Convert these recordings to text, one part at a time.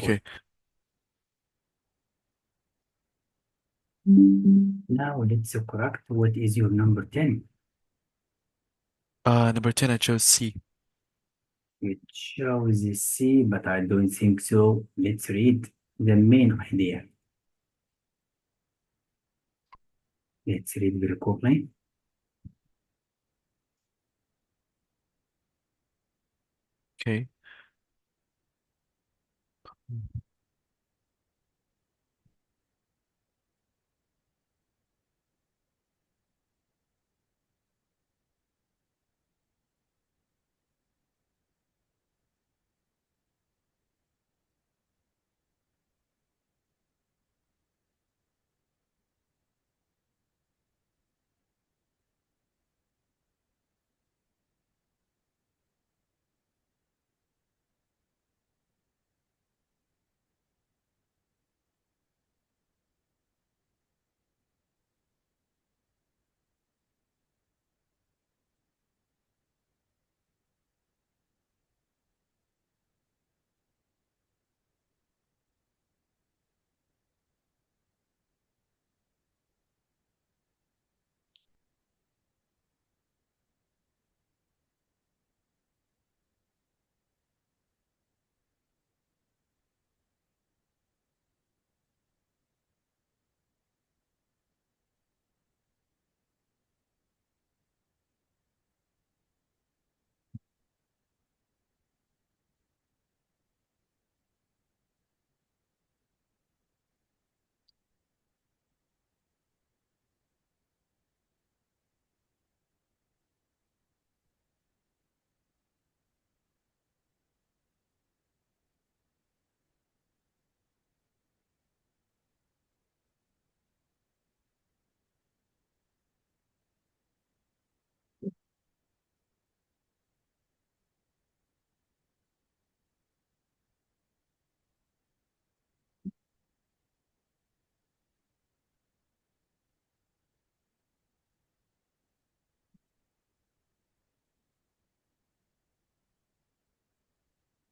Okay. Now let's correct what is your number 10. Number 10, I chose C. You chose C, but I don't think so. Let's read the main idea. Let's read very quickly. Okay.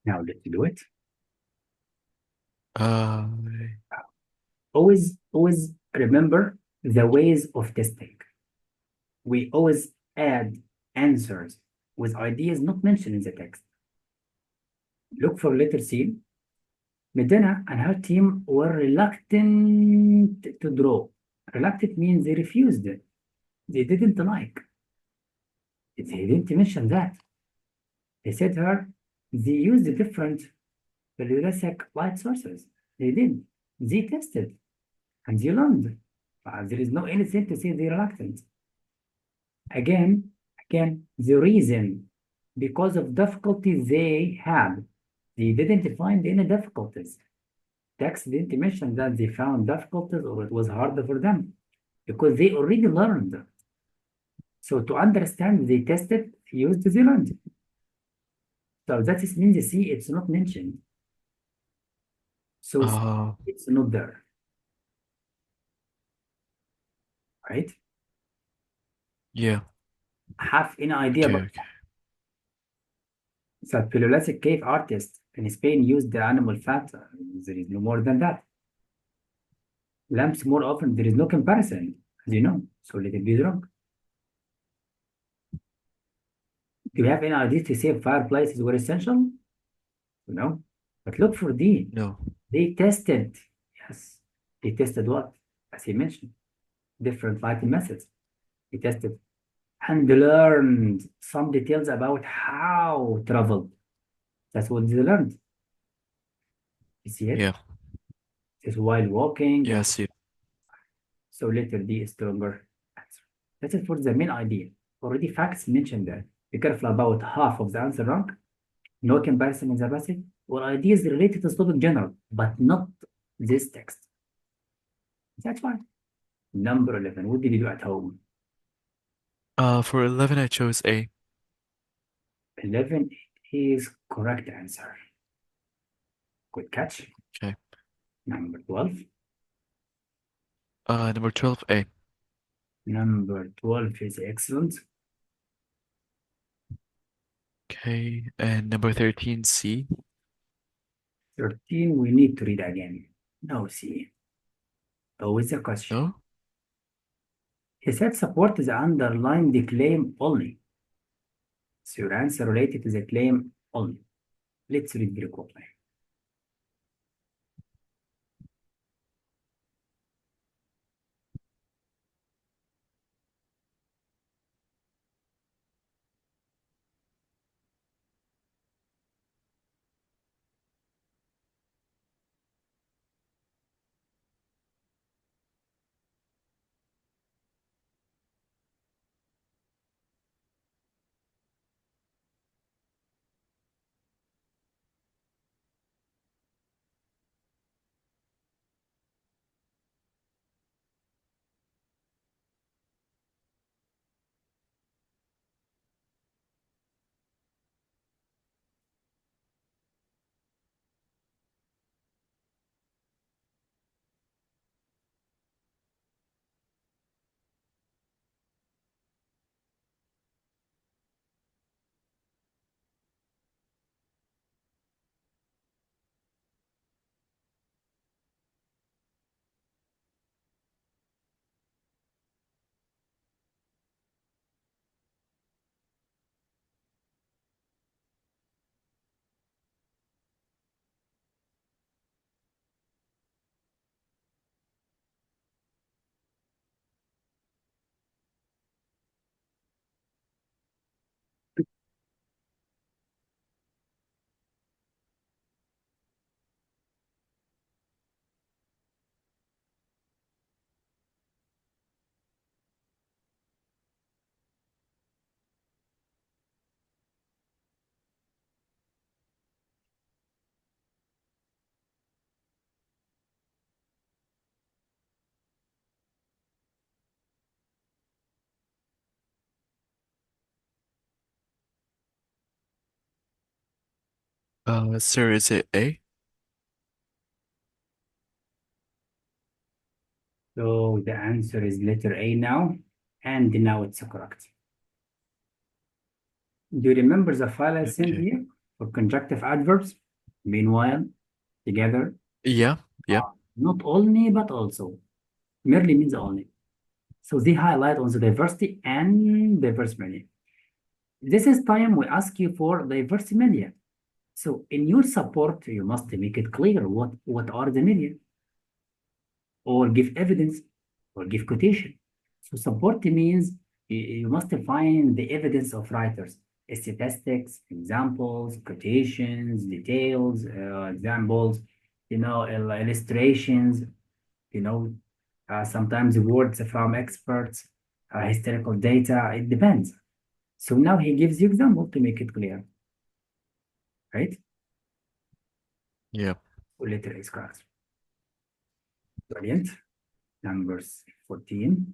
Now let's do it. Uh, Always remember the ways of testing. We always add answers with ideas not mentioned in the text. Look for letter C. Medina and her team were reluctant to draw. Reluctant means they refused it. They didn't like. They didn't mention that. They said her they used different fluorescent light sources. They did. They tested and they learned. There is no anything to say they're reluctant. Again, again, the reason because of difficulties they had, they didn't find any difficulties. Text didn't mention that they found difficulties or it was hard for them because they already learned. So to understand, they tested, used, they learned. So that is means C, it's not mentioned. So C, uh, it's not there, right? yeah. Have any idea Okay, about okay. that Paleolithic cave artists in Spain used the animal fat? There is no more than that. Lamps more often, there is no comparison, as you know. So let it be wrong. Do you have any idea to say fireplaces were essential? No. But look for D. No. They tested. Yes. They tested what? As he mentioned, different lighting methods. They tested and learned some details about how traveled. That's what they learned. You see it? Yeah. It's while walking. Yeah, I see it. So letter D is stronger answer. That is for the main idea. Already facts mentioned that. Be careful about half of the answer wrong. No comparison in the passage or ideas related to topic general, but not this text. That's fine. Number 11. What did you do at home? For 11, I chose A. 11 is correct answer. Good catch. Okay. Number 12. Number 12, A. Number 12 is excellent. Okay. And number 13, C. 13, we need to read again. No, see. Oh, it's a question. No? He said support the underlined claim only. So your answer related to the claim only. Let's read very quickly. Sir, is it A? So the answer is letter A now, and now it's correct. Do you remember the file I sent Okay. you for conjunctive adverbs? Meanwhile, together, Yeah, yeah, not only but also. Merely means only. So they highlight on the diversity and diverse media. This is time we ask you for diverse media. So in your support, you must make it clear what are the media, or give evidence, or give quotation. So support means you must find the evidence of writers, statistics, examples, quotations, details, examples, illustrations, you know, sometimes words from experts, historical data. It depends. So now he gives you example to make it clear, right? yeah. Letter is correct. Brilliant. Numbers 14.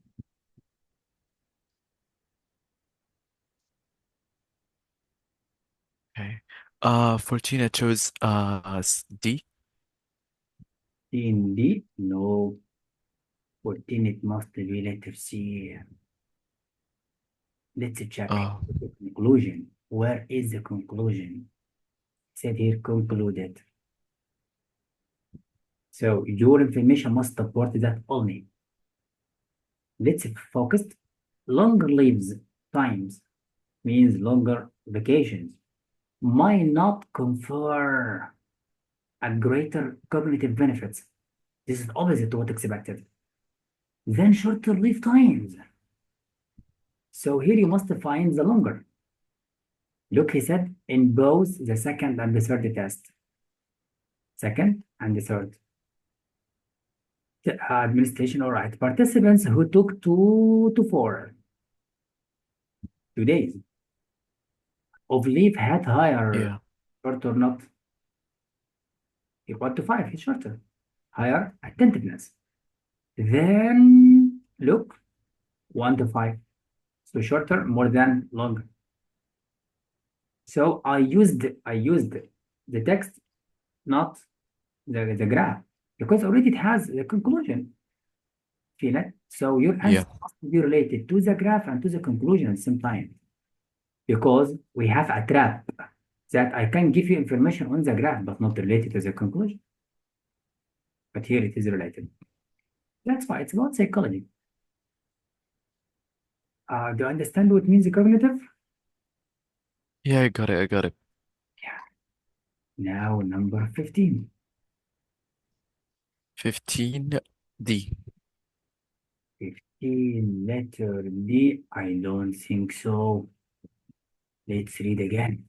Okay. 14, I chose D. In D, no. 14, it must be letter C. Let's check Oh, the conclusion. Where is the conclusion? Said here concluded. So your information must support that only. Let's focus. Longer leaves times means longer vacations might not confer a greater cognitive benefits. This is opposite to what expected. Then shorter leave times. So here you must find the longer. Look, he said in both the second and the third test. Second and the third. Administration, all right. Participants who took 2 days of leave had higher, yeah, short or not, equal to 5, it's shorter, higher attentiveness. Then look, 1 to 5. So shorter, more than longer. So I used the text, not the graph, because already it has the conclusion. Feel it? So your yeah. answer must be related to the graph and to the conclusion at the same time, because we have a trap. that I can give you information on the graph, but not related to the conclusion. But here it is related. That's why it's about psychology. Do you understand what means cognitive? Yeah, I got it. I got it. Yeah. Now number 15. 15 D. 15 letter D. I don't think so. Let's read again.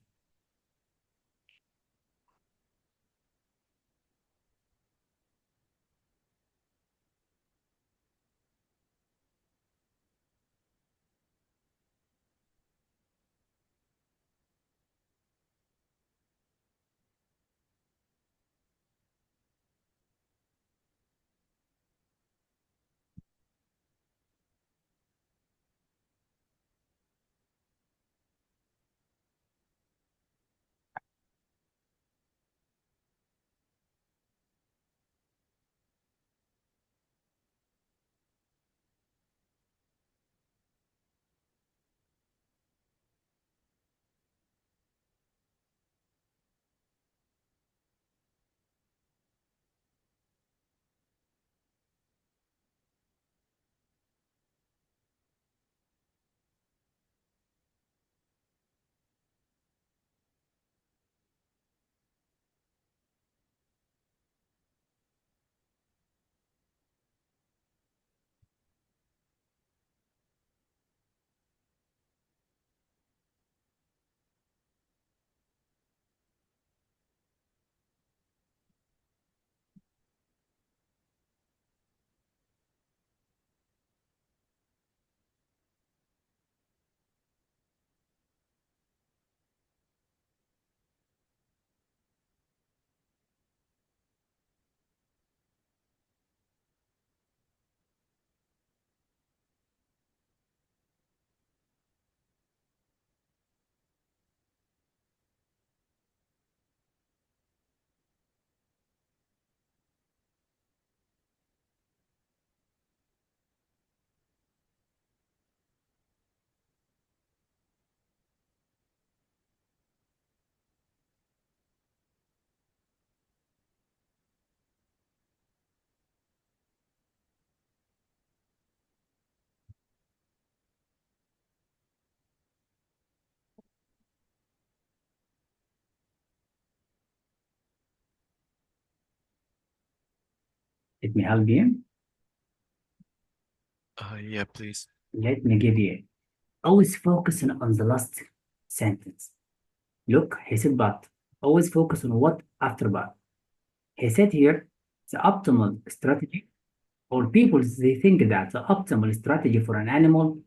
Let me help you. Yeah, please. Let me give you. Always focusing on the last sentence. Look, he said but. Always focus on what after but. He said here, the optimal strategy, or people, they think that the optimal strategy for an animal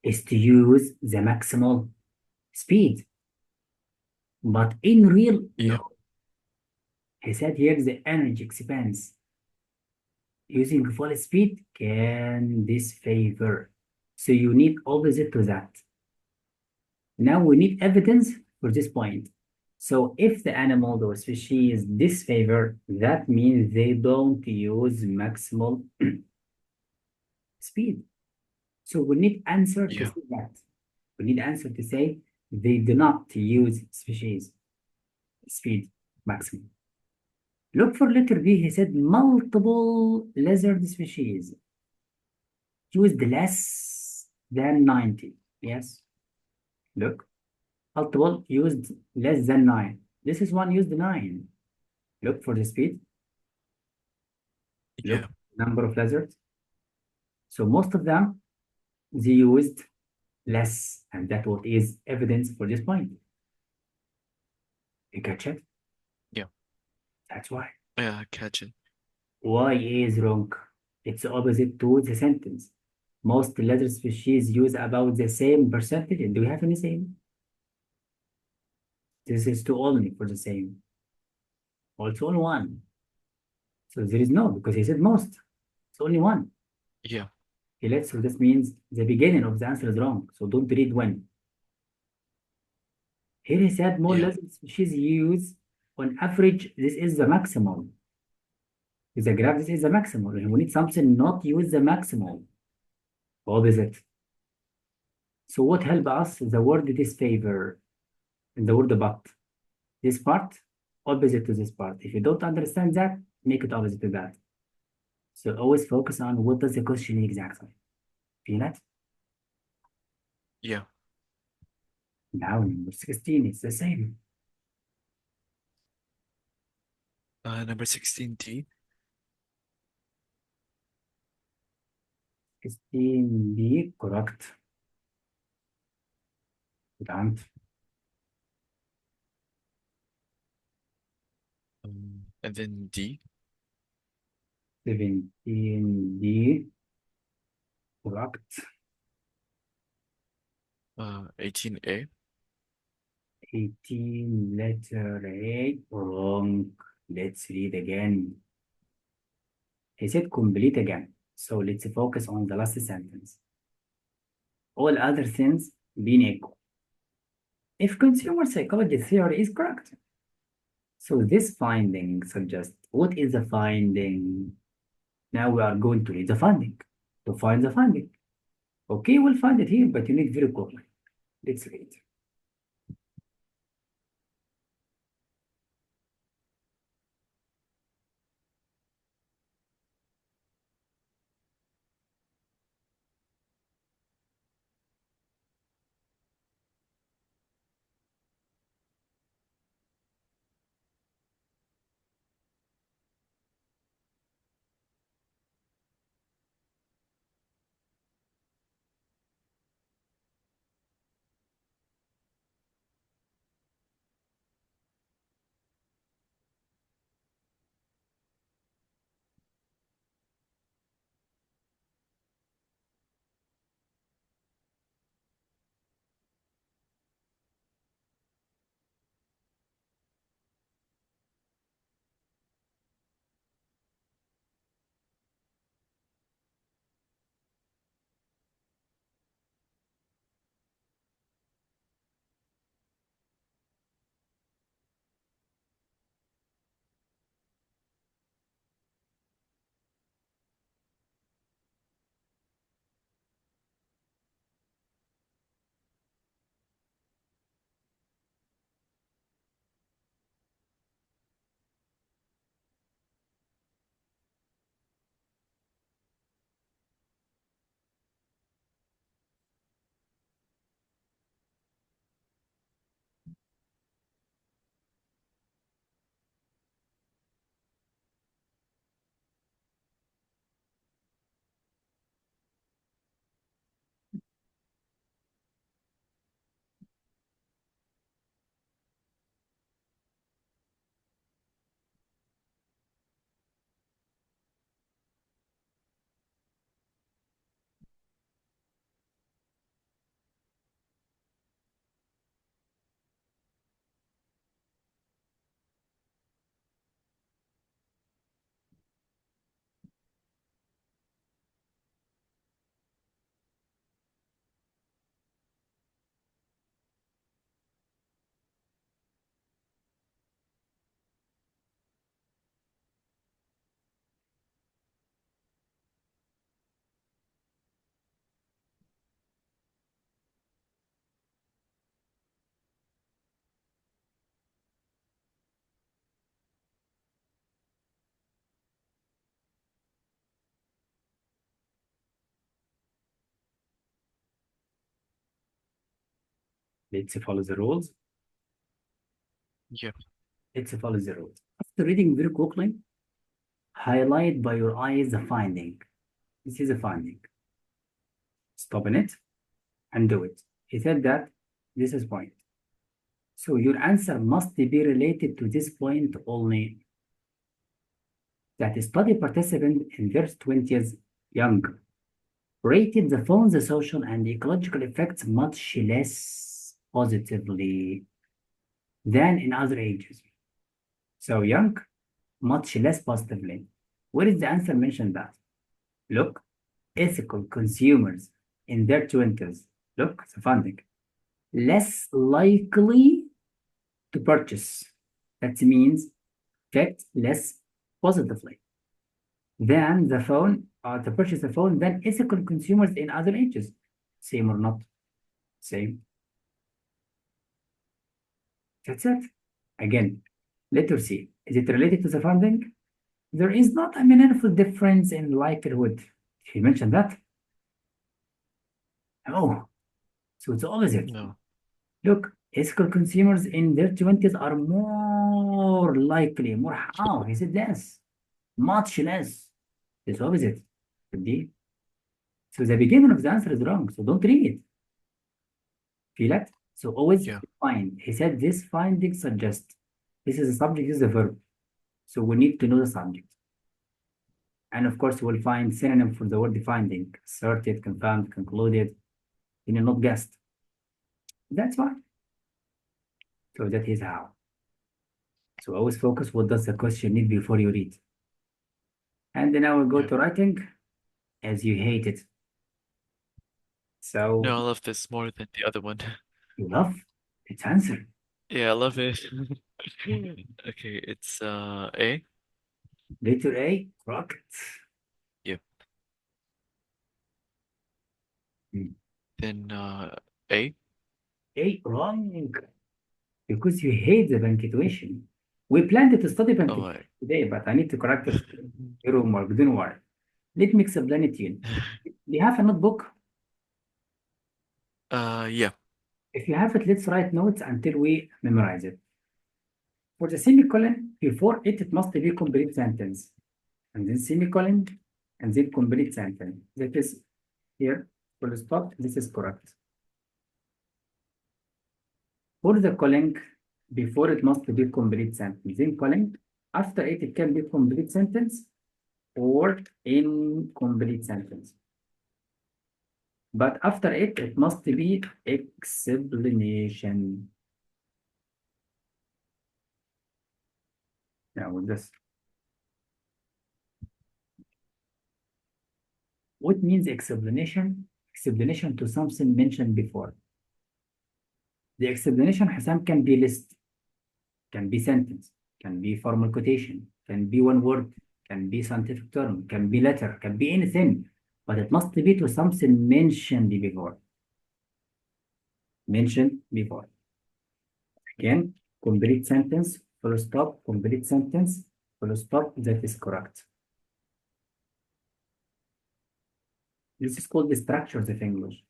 is to use the maximal speed. But in real, Yeah. no. He said here the energy expands. Using full speed can disfavor. So you need opposite to that. Now we need evidence for this point. So if the animal or species disfavor, that means they don't use maximal speed. So we need answer to Yeah. say that. We need answer to say they do not use species speed maximum. Look for letter B. He said multiple lizard species used less than 90. Yes. Look, multiple used less than 9. This is one used 9. Look for the speed. Look Yeah. number of lizards. So most of them they used less, and that what is evidence for this point. You catch it? Yeah. That's why. Yeah, I catch it. Why is wrong? It's opposite to the sentence. Most lizard species use about the same percentage. Do we have any same? This is to only for the same. Also only one. So there is no, because he said most. It's only one. Yeah. Okay, so this means the beginning of the answer is wrong. So don't read when. Here he said more Yeah. lizard species use on average, this is the maximum. With the graph, this is the maximum. And we need something not use the maximum. Opposite. So what help us? The word disfavor and the word but. this part opposite to this part. If you don't understand that, make it opposite to that. So always focus on what does the question mean exactly. Feel it? Yeah. Now number 16, it's the same. Number 16D. 16B, correct. Good. And then D. 17D, correct. 18A. 18, letter A, wrong. Let's read again. He said complete again. So let's focus on the last sentence. All other things being equal. If consumer psychology theory is correct. So this finding suggests, what is the finding? Now we are going to read the finding, to find the finding. Okay, we'll find it here, but you need very quickly. Let's read. Let's follow the rules. Yeah. Let's follow the rules. After reading very quickly, highlight by your eyes the finding. This is a finding. Stop in it and do it. He said that this is point. So your answer must be related to this point only. That study participant in their 20s, young, rated the phone's social and ecological effects much less positively than in other ages. So young, much less positively. Where is the answer mentioned that? Look, ethical consumers in their 20s, look, the funding, less likely to purchase. That means affect less positively than the phone, to purchase the phone than ethical consumers in other ages. Same or not? Same. That's it. Again, letter C. Is it related to the founding? There is not a meaningful difference in likelihood. He mentioned that. Oh, so it's opposite. No. Look, ethical consumers in their 20s are more likely, more how? He said less, much less. It's opposite. D. So the beginning of the answer is wrong. So don't read it. Feel it? So always Yeah. find. He said this finding suggests. This is a subject, this is a verb. So we need to know the subject. And of course, we'll find synonym for the word finding. Asserted, confirmed, concluded. You know, not guessed. That's why. So that is how. So always focus what does the question need before you read. And then I will go Yeah. to writing as you hate it. So No, I love this more than the other one. you love its answer. Yeah, I love it. Okay, it's A. Letter A, rocket. Yep. Hmm. Then A. A, wrong. Because you hate the punctuation. We planned to study Oh, punctuation today, but I need to correct it. Your homework, don't worry. Let me explain it to you. Do you have a notebook? Yeah. If you have it, let's write notes until we memorize it. For the semicolon, before it, it must be complete sentence. And then semicolon, and then complete sentence. That is here, full stop, this is correct. For the calling, before it must be complete sentence. Then calling, after it, it can be complete sentence or incomplete sentence. But after it, it must be explanation. Now with this. What means explanation? Explanation to something mentioned before. The explanation, Hassan, can be list, can be sentence, can be formal quotation, can be one word, can be scientific term, can be letter, can be anything, but it must be to something mentioned before. Mentioned before. Again, complete sentence, full stop, complete sentence, full stop, that is correct. This is called the structures of English.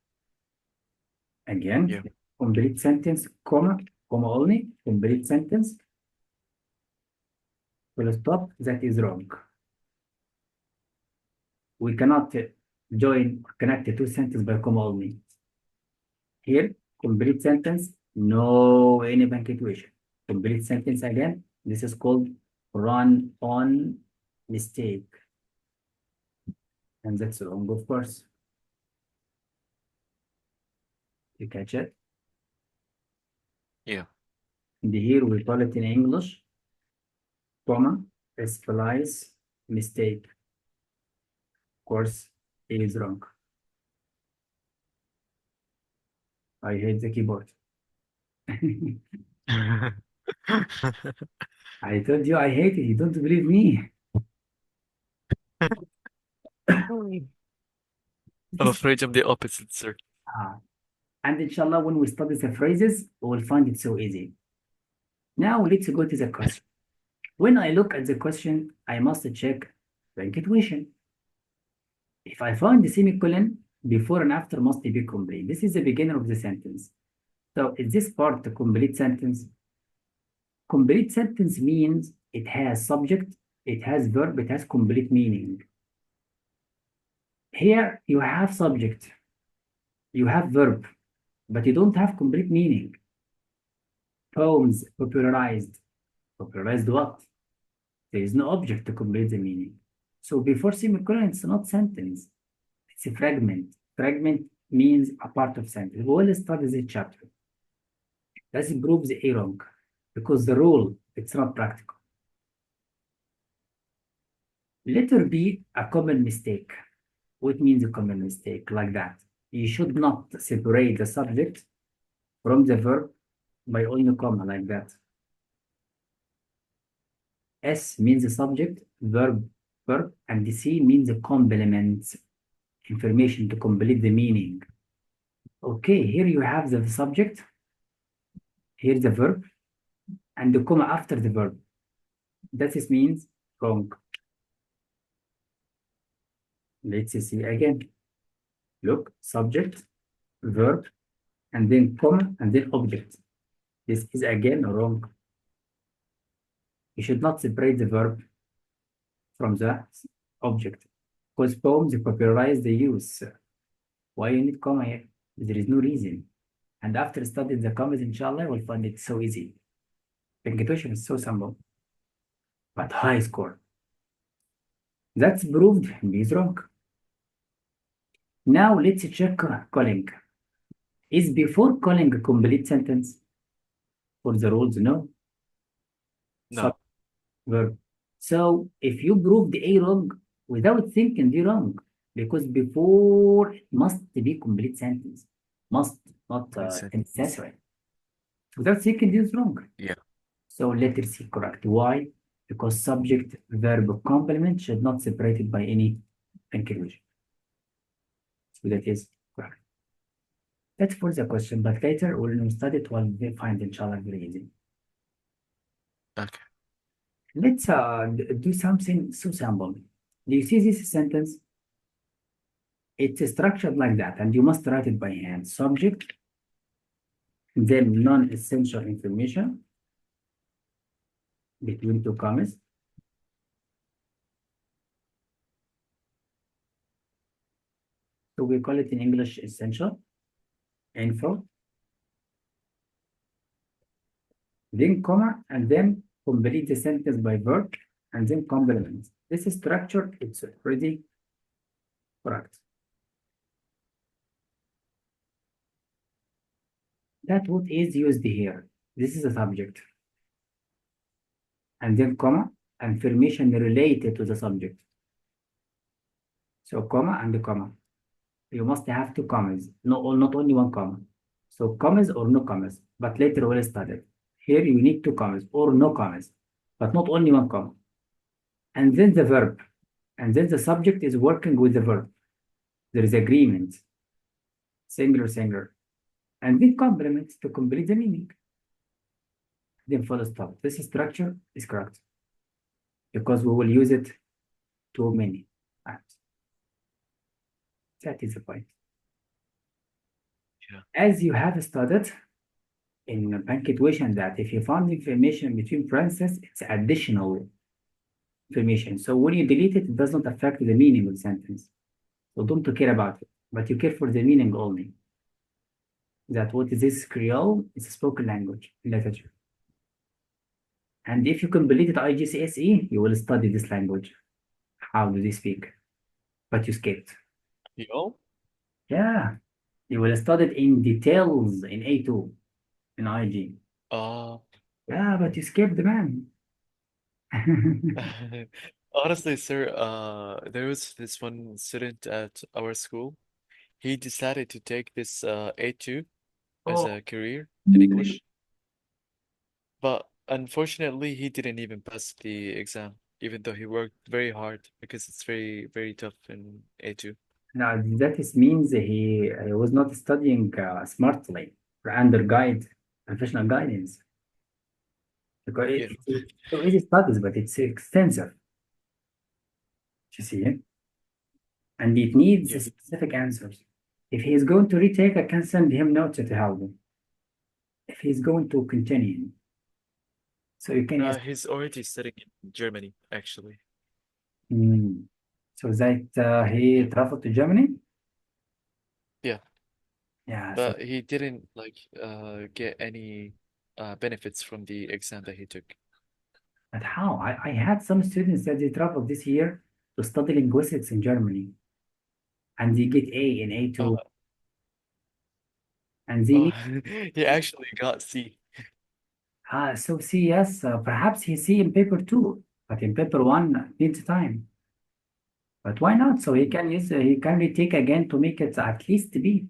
Again, Yeah. complete sentence, comma only, complete sentence, full stop, that is wrong. We cannot join or connect the two sentences by comma only. Here, complete sentence, no any punctuation. Complete sentence again, this is called run on mistake. And that's wrong, of course. You catch it? Yeah. And here we call it in English, comma, spells mistake. Of course, it is wrong. I hate the keyboard. I told you I hate it. You don't believe me. I'm afraid I'm the opposite, sir. Ah, and inshallah, when we study the phrases, we will find it so easy. Now let's go to the question. When I look at the question, I must check punctuation. If I find the semicolon, before and after must be complete. This is the beginning of the sentence. So is this part a complete sentence? Complete sentence means it has subject, it has verb, it has complete meaning. Here you have subject, you have verb, but you don't have complete meaning. Poems popularized. Popularized what? There is no object to complete the meaning. So before semicolon, it's not sentence. It's a fragment. Fragment means a part of sentence. We will study this chapter. That proves A wrong because the rule, it's not practical. Letter B, a common mistake. What means a common mistake? Like that. You should not separate the subject from the verb by only comma like that. S means the subject, verb, and the C means the complements, information to complete the meaning. Okay, here you have the subject, here's the verb, and the comma after the verb. That is means wrong. Let's see again. Look, subject, verb, and then comma, and then object. This is again wrong. You should not separate the verb from the object because poems popularize the use. Why you need comma here? There is no reason. And after studying the commas, inshallah, we'll find it so easy. Punctuation is so simple, but high score. That's proved B is wrong. Now let's check calling. Is before calling a complete sentence? For the rules, no. No. Verb. So if you prove the A wrong without thinking the wrong, because before it must be complete sentence, must not necessary. Without thinking this is wrong. Yeah. So letter C correct. Why? Because subject verb complement should not separated by any punctuation. So that is correct. That's for the question, but later we'll study it while we find inshallah very easy. Okay. Let's do something so simple. Do you see this sentence? It's structured like that, and you must write it by hand. Subject, then non-essential information between two commas. So we call it in English essential, info, then comma, and then complete the sentence by verb, and then complement. This is structure, it's already correct. That what is used here. This is a subject. And then comma, information related to the subject. So comma and comma. You must have two commas, not only one comma. So commas or no commas, but later we'll study it. Here you need two commas or no commas, but not only one comma. And then the verb, and then the subject is working with the verb. There is agreement, singular, singular, and then complement to complete the meaning. Then full stop. This structure is correct because we will use it too many times. That is the point. Yeah. As you have studied in punctuation that if you found information between parentheses, it's additional information. So when you delete it, it does not affect the meaning of the sentence. So don't care about it, but you care for the meaning only. That what is this Creole? It's a spoken language literature. And if you completed IGCSE, you will study this language. How do they speak? But you skipped. Yo? Yeah, you will study it in details in A2 in IG. Yeah, but you skipped the man. Honestly, sir, there was this one student at our school. He decided to take this A2 as Oh, a career in English, but unfortunately, he didn't even pass the exam, even though he worked very hard because it's very, very tough in A2. now that is means he was not studying smartly or under guide, professional guidance. Because Yeah, it's so easy studies, but it's extensive. You see, and it needs yeah. specific answers. If he is going to retake, I can send him notes to help him. If he's going to continue, so you can ask. He's already studying in Germany, actually. Hmm. So that he traveled to Germany. Yeah, Yeah. So, but he didn't like get any benefits from the exam that he took. but how? I had some students that they traveled this year to study linguistics in Germany, and they get A in Uh, A2, and they oh, need. he actually got C. So C, yes, perhaps he C in paper two, but in paper one needs time. But why not? So he can use he can retake again to make it at least B.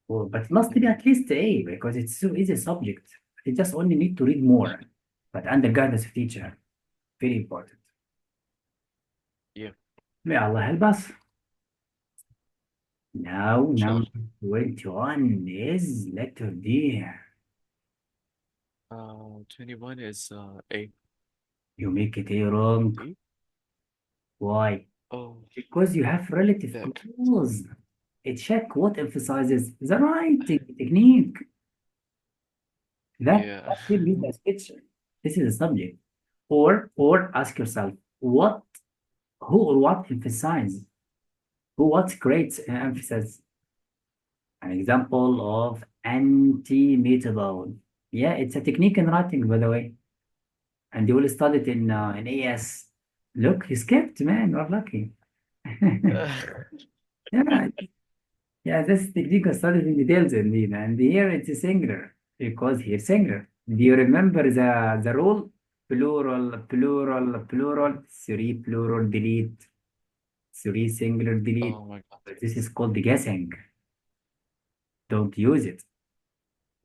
Well, but it must be Mhm. at least A because it's so easy subject. They just only need to read more. But under guidance of teacher, very important. Yeah, May Allah help us. Now, inshallah. number 21 is letter D. 21 is A. You make it A wrong. D? Why? Oh, Because you have relative that. clause. A check what emphasizes the writing technique. Yeah. That will be the picture. This is the subject. Or ask yourself, what, who or what emphasize? Who what creates an emphasis? An example of anti-mutable. Yeah, it's a technique in writing, by the way. And you will study it in AS. Look, you skipped, man. You're lucky. Yeah, yeah, this technique was studied in details indeed. And here it's a singular because here singular. Do you remember the rule? Plural, plural, plural, three plural delete, three singular delete. Oh my God. This is called guessing. Don't use it,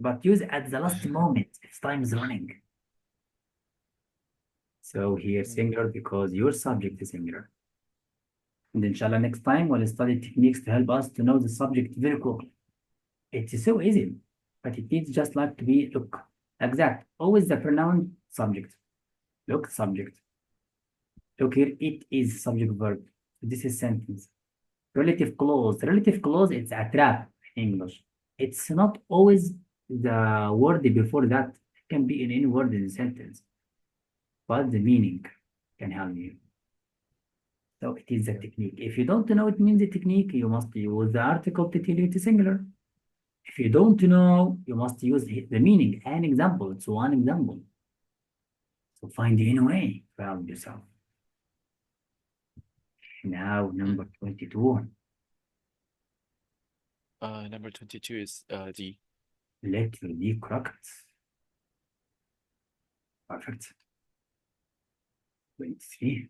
but use it at the last moment if time is running. So here Mm. singular because your subject is singular. And inshallah, next time we'll study techniques to help us to know the subject very quickly. It's so easy, but it needs just like to be look exact. Always the pronoun subject. Look, subject. Look here, it is subject verb. This is sentence. Relative clause. Relative clause, it's a trap in English. It's not always the word before that. It can be in any word in the sentence, but the meaning can help you. So it is a Yeah. technique. If you don't know it means the technique, you must use the article to tell you it is singular. If you don't know, you must use the meaning. An example. It's one example. So find any way to help yourself. Now, Mm. number 22. Number 22 is D. Letter D correct. Perfect. 23.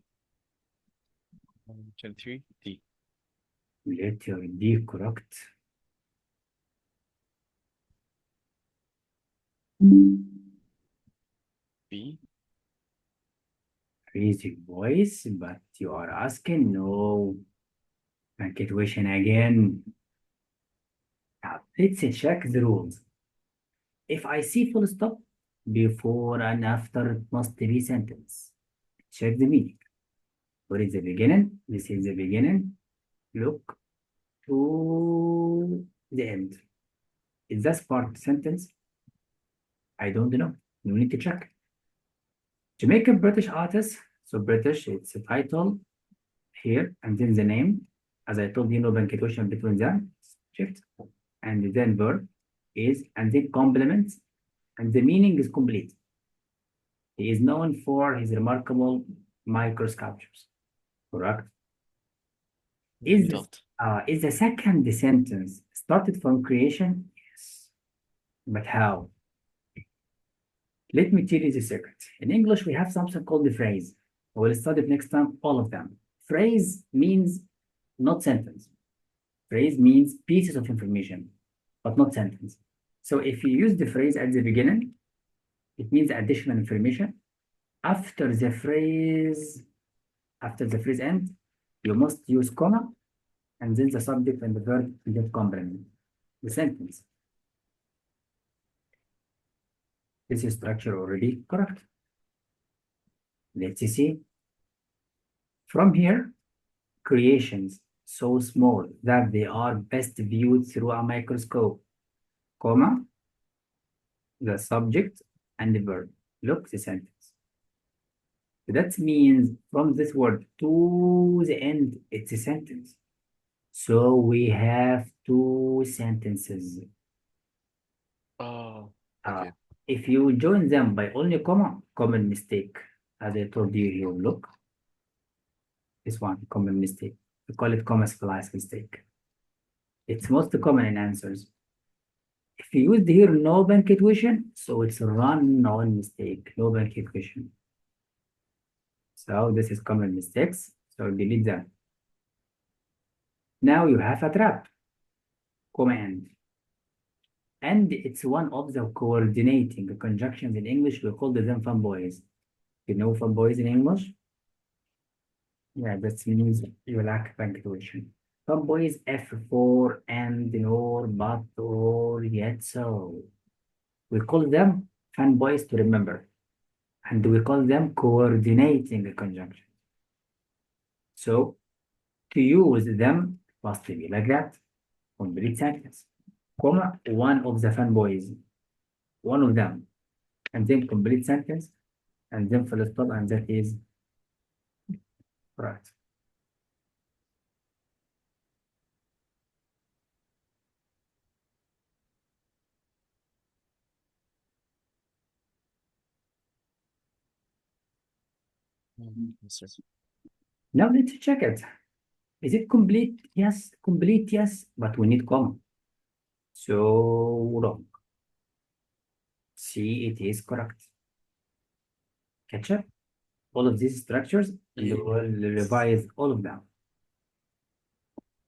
23, D. Letter D correct. B. Raise your voice, but you are asking no. Punctuation again. Now, let's check the rules. If I see full stop before and after, it must be sentence. Check the meaning. What is the beginning? This is the beginning. Look to the end. Is that part sentence? I don't know. You need to check. Jamaican British artist. So British, it's a title here, and then the name. As I told you, no punctuation between them. Shift. And then verb is, and then complements, and the meaning is complete. He is known for his remarkable micro sculptures. Correct? Is this, Dot. is the second sentence started from creation? Yes. But how? Let me tell you the secret. In English, we have something called the phrase. We'll study it next time, all of them. Phrase means not sentence. Phrase means pieces of information, but not sentence. So if you use the phrase at the beginning, it means additional information. After the phrase end, you must use comma, and then the subject and the verb get complement the sentence. This is structure already correct. Let's see. From here, creations so small that they are best viewed through a microscope, comma, the subject and the verb. Look the sentence. That means from this word to the end, it's a sentence. So we have two sentences. Oh, Uh, okay. if you join them by only comma, common mistake. As I told you here, look. This one, common mistake. We call it comma splice mistake. It's most common in answers. If you used here no punctuation, so it's a run-on mistake, no punctuation. So this is common mistakes, so delete them. Now you have a trap, command. And it's one of the coordinating conjunctions in English. We call them fanboys. You know fanboys in English? Yeah, that means you lack punctuation. Fanboys F for and, nor, but, or, yet, so. We call them fanboys to remember, and we call them coordinating conjunctions. So to use them must be like that, complete sentence, comma, one of the fanboys, one of them, and then complete sentence, and then full stop, and that is right. Yes, sir. Now let's check it. Is it complete? Yes, complete, yes, but we need comma. So wrong. See, it is correct. Catch up. All of these structures, and we will revise all of them.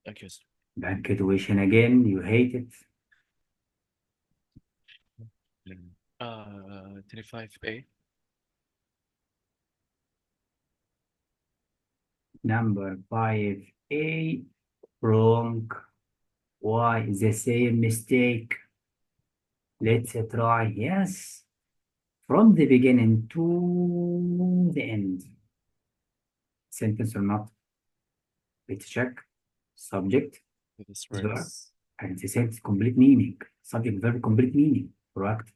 Okay, sir. Punctuation again, you hate it. 25A. Number 5A, wrong. Why the same mistake? Let's try. Yes, from the beginning to the end. Sentence or not? Let's check. Subject, This verb, works. and the sentence complete meaning. Subject, verb, complete meaning. Correct.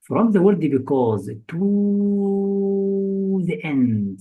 From the word because to the end.